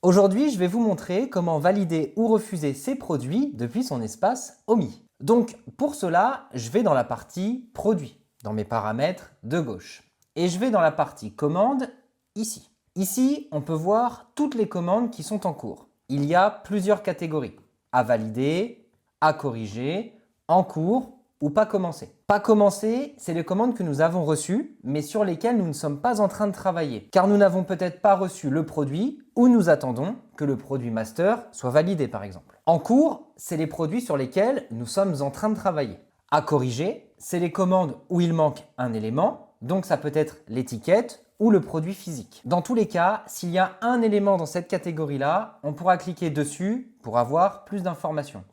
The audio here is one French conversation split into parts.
Aujourd'hui, je vais vous montrer comment valider ou refuser ces produits depuis son espace OMI. Donc pour cela, je vais dans la partie Produits, dans mes paramètres de gauche. Et je vais dans la partie Commandes, ici. Ici, on peut voir toutes les commandes qui sont en cours. Il y a plusieurs catégories. À valider, à corriger, en cours ou pas commencer. Pas commencer, c'est les commandes que nous avons reçues, mais sur lesquelles nous ne sommes pas en train de travailler, car nous n'avons peut-être pas reçu le produit ou nous attendons que le produit master soit validé par exemple. En cours, c'est les produits sur lesquels nous sommes en train de travailler. À corriger, c'est les commandes où il manque un élément, donc ça peut être l'étiquette ou le produit physique. Dans tous les cas, s'il y a un élément dans cette catégorie-là, on pourra cliquer dessus pour avoir plus d'informations.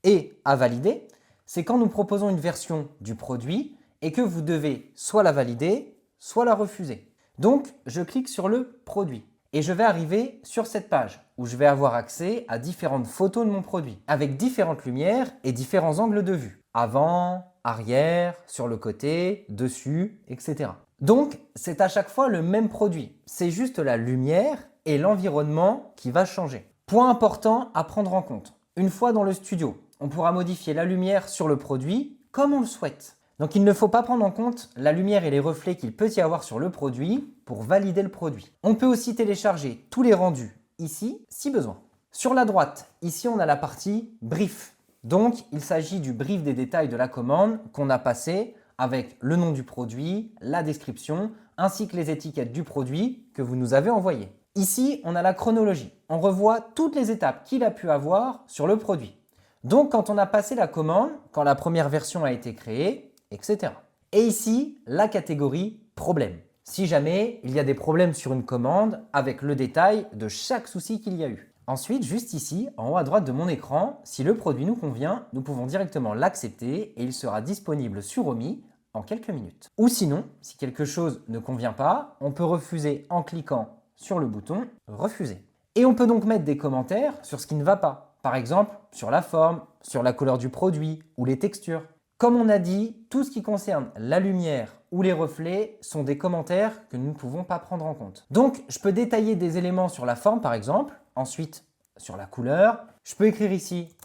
Et à valider, c'est quand nous proposons une version du produit et que vous devez soit la valider, soit la refuser. Donc, je clique sur le produit et je vais arriver sur cette page où je vais avoir accès à différentes photos de mon produit avec différentes lumières et différents angles de vue. Avant, arrière, sur le côté, dessus, etc. Donc, c'est à chaque fois le même produit. C'est juste la lumière et l'environnement qui va changer. Point important à prendre en compte. Une fois dans le studio, on pourra modifier la lumière sur le produit comme on le souhaite. Donc il ne faut pas prendre en compte la lumière et les reflets qu'il peut y avoir sur le produit pour valider le produit. On peut aussi télécharger tous les rendus ici si besoin. Sur la droite, ici on a la partie brief. Donc il s'agit du brief des détails de la commande qu'on a passé avec le nom du produit, la description, ainsi que les étiquettes du produit que vous nous avez envoyé. Ici, on a la chronologie. On revoit toutes les étapes qu'il a pu avoir sur le produit. Donc, quand on a passé la commande, quand la première version a été créée, etc. Et ici, la catégorie problème. Si jamais il y a des problèmes sur une commande avec le détail de chaque souci qu'il y a eu. Ensuite, juste ici, en haut à droite de mon écran, si le produit nous convient, nous pouvons directement l'accepter et il sera disponible sur OMI en quelques minutes. Ou sinon, si quelque chose ne convient pas, on peut refuser en cliquant sur le bouton « Refuser ». Et on peut donc mettre des commentaires sur ce qui ne va pas. Par exemple, sur la forme, sur la couleur du produit ou les textures. Comme on a dit, tout ce qui concerne la lumière ou les reflets sont des commentaires que nous ne pouvons pas prendre en compte. Donc, je peux détailler des éléments sur la forme par exemple, ensuite sur la couleur. Je peux écrire ici,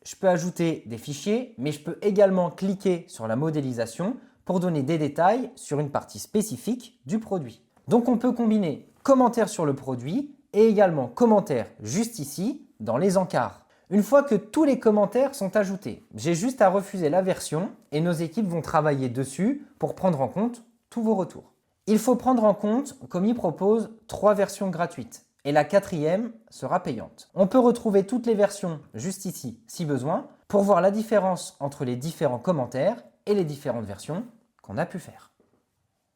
je peux ajouter des fichiers, mais je peux également cliquer sur la modélisation pour donner des détails sur une partie spécifique du produit. Donc, on peut combiner commentaires sur le produit et également commentaires juste ici dans les encarts. Une fois que tous les commentaires sont ajoutés, j'ai juste à refuser la version et nos équipes vont travailler dessus pour prendre en compte tous vos retours. Il faut prendre en compte qu'OMI propose 3 versions gratuites et la 4e sera payante. On peut retrouver toutes les versions juste ici si besoin pour voir la différence entre les différents commentaires et les différentes versions qu'on a pu faire.